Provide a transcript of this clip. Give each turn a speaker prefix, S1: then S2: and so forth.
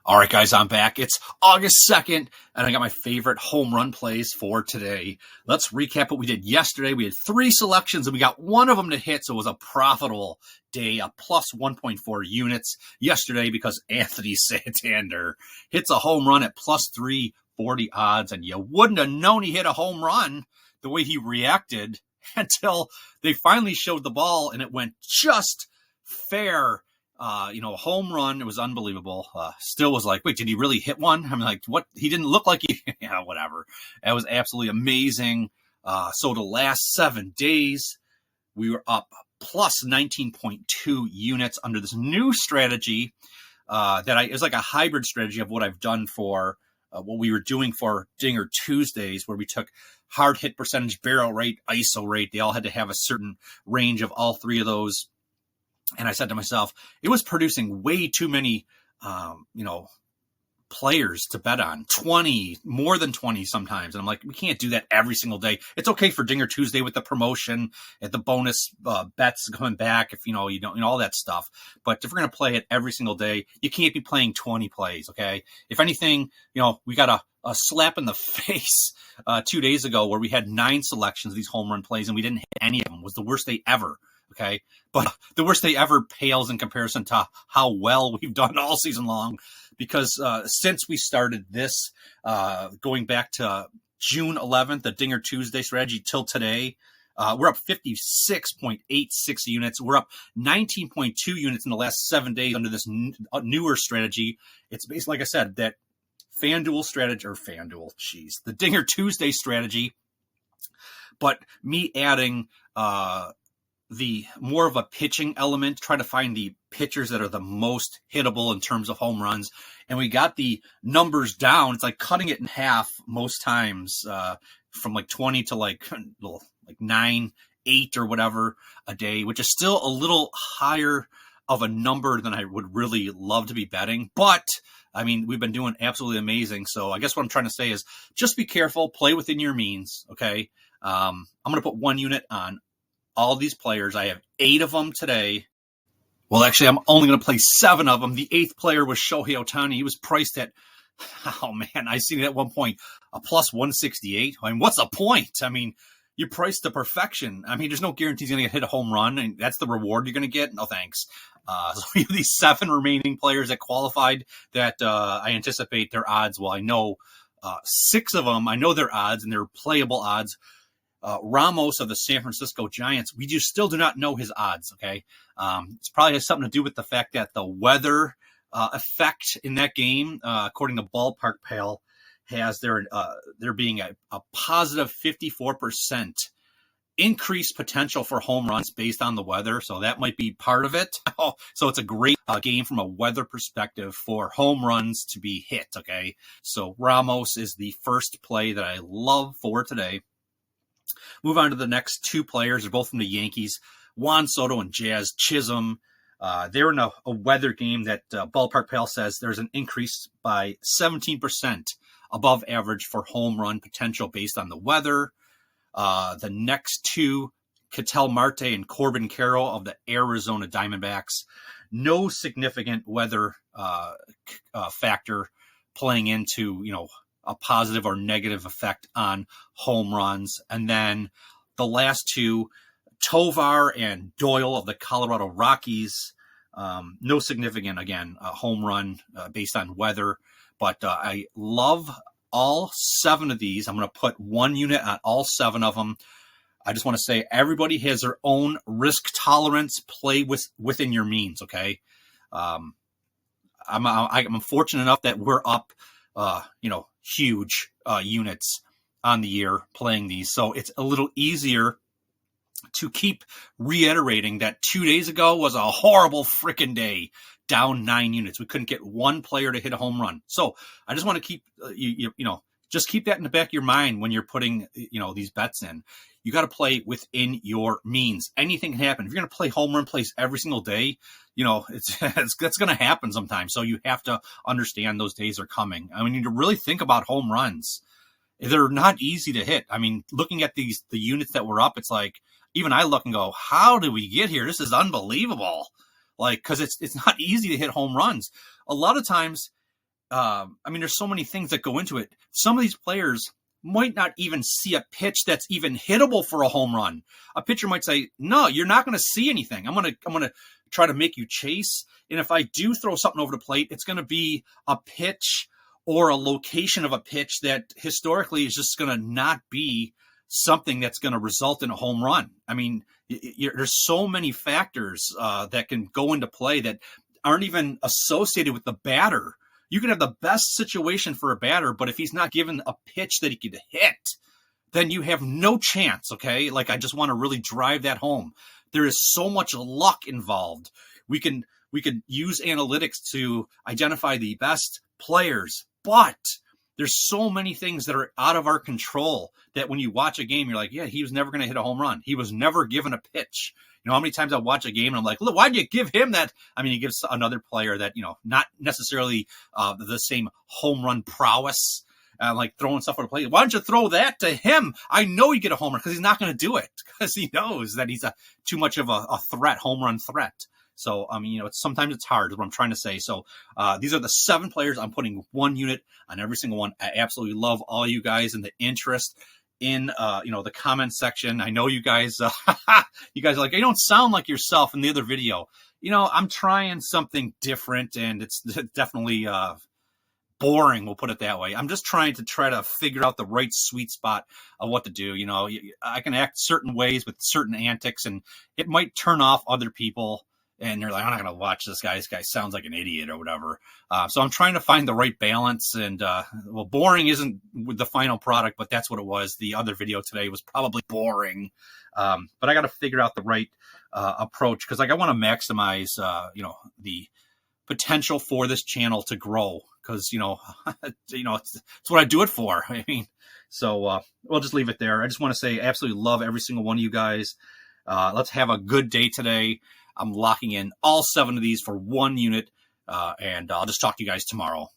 S1: All right, guys, I'm back. It's August 2nd, and I got my favorite home run plays for today. Let's recap what we did yesterday. We had 3 selections, and we got one of them to hit, so it was a profitable day, a plus 1.4 units yesterday because Anthony Santander hits a home run at plus 340 odds, and you wouldn't have known he hit a home run the way he reacted until they finally showed the ball, and it went just fair. Home run. It was unbelievable. Still was like, wait, did he really hit one? I'm like, what? He didn't look like he, whatever. That was absolutely amazing. So the last 7 days, we were up plus 19.2 units under this new strategy it was like a hybrid strategy of what I've done for what we were doing for Dinger Tuesdays, where we took hard hit percentage, barrel rate, ISO rate. They all had to have a certain range of all 3 of those. And I said to myself, it was producing way too many, players to bet on. 20, more than 20 sometimes. And I'm like, we can't do that every single day. It's okay for Dinger Tuesday with the promotion at the bonus bets coming back if, you don't, all that stuff. But if we're going to play it every single day, you can't be playing 20 plays, okay? If anything, we got a slap in the face 2 days ago where we had 9 selections of these home run plays and we didn't hit any of them. It was the worst day ever. Okay. But the worst day ever pales in comparison to how well we've done all season long, because since we started this, going back to June 11th, the Dinger Tuesday strategy till today, we're up 56.86 units. We're up 19.2 units in the last 7 days under this newer strategy. It's basically, like I said, that the Dinger Tuesday strategy, but me adding, the more of a pitching element, try to find the pitchers that are the most hittable in terms of home runs. And we got the numbers down. It's like cutting it in half most times, from like 20 to like 9, 8 or whatever a day, which is still a little higher of a number than I would really love to be betting. But I mean, we've been doing absolutely amazing. So I guess what I'm trying to say is just be careful, play within your means. Okay. I'm going to put 1 unit on all these players. I have 8 of them today. Well, actually, I'm only going to play 7 of them. The 8th player was Shohei Ohtani. He was priced at, I seen it at one point, a plus 168. I mean, what's the point? I mean, you priced to perfection. I mean, there's no guarantee he's going to hit a home run, and that's the reward you're going to get. No, thanks. So we have these 7 remaining players that qualified that I anticipate their odds. Well, I know 6 of them. I know their odds, and they're playable odds. Ramos of the San Francisco Giants, we just still do not know his odds, okay? It's probably has something to do with the fact that the weather effect in that game, according to Ballpark Pal, has there being a positive 54% increased potential for home runs based on the weather, so that might be part of it. So it's a great game from a weather perspective for home runs to be hit, okay? So Ramos is the first play that I love for today. Move on to the next 2 players. They're both from the Yankees, Juan Soto and Jazz Chisholm. They're in a weather game that Ballpark Pal says there's an increase by 17% above average for home run potential based on the weather. The next 2, Ketel Marte and Corbin Carroll of the Arizona Diamondbacks. No significant weather factor playing into, a positive or negative effect on home runs. And then the last 2, Tovar and Doyle of the Colorado Rockies. No significant, again, home run based on weather. But I love all 7 of these. I'm going to put 1 unit on all 7 of them. I just want to say everybody has their own risk tolerance. Play within your means, okay? I'm fortunate enough that we're up, huge units on the year playing these. So it's a little easier to keep reiterating that 2 days ago was a horrible freaking day, down 9 units. We couldn't get 1 player to hit a home run. So I just want to keep, just keep that in the back of your mind when you're putting, these bets in. You got to play within your means. Anything can happen. If you're going to play home run plays every single day, that's going to happen sometimes. So you have to understand those days are coming. I mean, you need to really think about home runs. They're not easy to hit. I mean, looking at the units that were up, it's like, even I look and go, how did we get here? This is unbelievable. Like, cause it's not easy to hit home runs. A lot of times I mean, there's so many things that go into it. Some of these players might not even see a pitch that's even hittable for a home run. A pitcher might say, no, you're not going to see anything. I'm going to try to make you chase. And if I do throw something over the plate, it's going to be a pitch or a location of a pitch that historically is just going to not be something that's going to result in a home run. I mean, there's so many factors that can go into play that aren't even associated with the batter. You can have the best situation for a batter, but if he's not given a pitch that he could hit, then you have no chance, okay? Like, I just want to really drive that home. There is so much luck involved. We can use analytics to identify the best players, but there's so many things that are out of our control that when you watch a game, you're like, yeah, he was never going to hit a home run. He was never given a pitch. You know how many times I watch a game and I'm like, look, why'd you give him that? I mean, he gives another player that, not necessarily the same home run prowess, like throwing stuff on the plate. Why don't you throw that to him? I know you get a home run because he's not going to do it because he knows that he's too much of a threat, home run threat. So, I mean, sometimes it's hard is what I'm trying to say. So these are the 7 players. I'm putting 1 unit on every single one. I absolutely love all you guys and the interest in, the comment section. I know you guys, you guys are like, you don't sound like yourself in the other video. I'm trying something different and it's definitely boring. We'll put it that way. I'm just trying to figure out the right sweet spot of what to do. I can act certain ways with certain antics and it might turn off other people. And they're like, I'm not going to watch this guy. This guy sounds like an idiot or whatever. So I'm trying to find the right balance. And, boring isn't the final product, but that's what it was. The other video today was probably boring. But I got to figure out the right approach because, I want to maximize, the potential for this channel to grow because, it's what I do it for. I mean, so we'll just leave it there. I just want to say I absolutely love every single one of you guys. Let's have a good day today. I'm locking in all 7 of these for 1 unit, and I'll just talk to you guys tomorrow.